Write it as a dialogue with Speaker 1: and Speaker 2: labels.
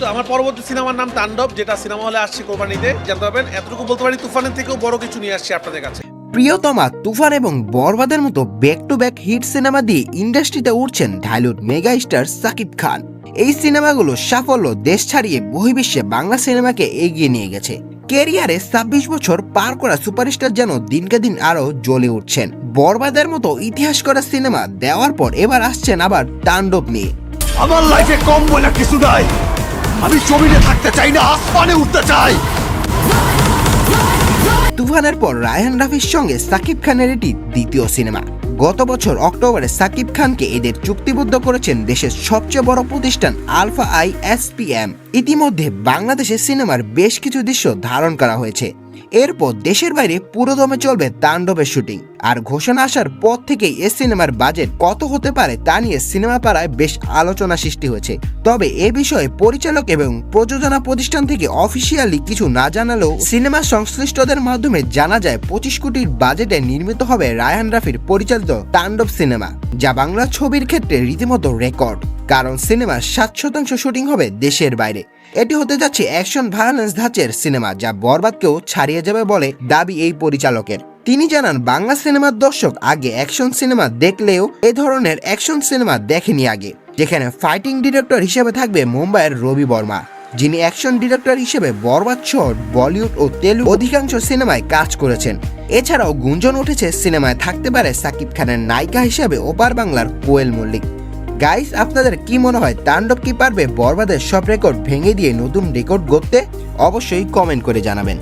Speaker 1: তো আমার পরবর্তী সিনেমার নাম তাণ্ডব, যেটা সিনেমা হলে আসছে কোরবানিতে। জানতে পারবেন, এতটুকু বলতে পারি তুফানের থেকেও বড় কিছু নিয়ে আসছে আপনাদের কাছে।
Speaker 2: প্রিয়তমা, তুফান এবং বরবাদের মতো back to back hit cinema দিয়ে ইন্ডাস্ট্রিতে উঠছেন ঢালিউড মেগা স্টার সাকিব খান। এই সিনেমাগুলো সাফল্য দেশ ছাড়িয়ে বহির্বিশ্বে বাংলা সিনেমাকে এগিয়ে নিয়ে গেছে। ক্যারিয়ারে ২৬ বছর পার করা সুপারস্টার যেন দিনকে দিন আরো জ্বলে উঠছেন। বরবাদের মতো ইতিহাস করা সিনেমা দেওয়ার পর এবার আসছেন আবার তাণ্ডব নিয়ে।
Speaker 3: আমার লাইফে কম বলে কিছু নাই, আমি জমিনে থাকতে চাই না, আসমানে উঠতে চাই।
Speaker 2: তুফানের পর রায়হান রাফির সঙ্গে সাকিব খানের এটি দ্বিতীয় সিনেমা। গত বছর অক্টোবরে সাকিব খানকে এদের চুক্তিবদ্ধ করেছেন দেশের সবচেয়ে বড় প্রতিষ্ঠান আলফা আই SPM। ইতিমধ্যে বাংলাদেশে সিনেমার বেশ কিছু দৃশ্য ধারণ করা হয়েছে। এরপর দেশের বাইরে পুরোদমে চলবে তাণ্ডবের শুটিং। আর ঘোষণা আসার পর থেকেই এ সিনেমার বাজেট কত হতে পারে তা নিয়ে সিনেমা পাড়ায় বেশ আলোচনা সৃষ্টি হয়েছে। তবে এ বিষয়ে পরিচালক এবং প্রযোজনা প্রতিষ্ঠান থেকে অফিসিয়ালি কিছু না জানালেও সিনেমা সংশ্লিষ্টদের মাধ্যমে জানা যায় 25 কোটির বাজেটে নির্মিত হবে রায়হান রাফির পরিচালিত তাণ্ডব সিনেমা, যা বাংলা ছবির ক্ষেত্রে রীতিমতো রেকর্ড। কারণ সিনেমার 60% শুটিং হবে দেশের বাইরে। এটি হতে যাচ্ছে অ্যাকশন ভায়োলেন্স ধাঁচের সিনেমা, যা বরবাদকেও ছাড়িয়ে যাবে বলে দাবি এই পরিচালকের। তিনি জানান, বাংলা সিনেমার দর্শক আগে অ্যাকশন সিনেমা দেখলেও এ ধরনের অ্যাকশন সিনেমা দেখেনি আগে, যেখানে ফাইটিং ডিরেক্টর হিসেবে থাকবে মুম্বাইয়ের রবি বর্মা, যিনি অ্যাকশন ডিরেক্টর হিসেবে বরবাদ সহ বলিউড ও তেলুগু অধিকাংশ সিনেমায় কাজ করেছেন। এছাড়াও গুঞ্জন উঠেছে সিনেমায় থাকতে পারে সাকিব খানের নায়িকা হিসেবে ওপার বাংলার কোয়েল মল্লিক। গাইস, আপনাদের কি মনে হয়, তাণ্ডব কি পারবে বরবাদের সব রেকর্ড ভেঙে দিয়ে নতুন রেকর্ড গড়তে? অবশ্যই কমেন্ট করে জানাবেন।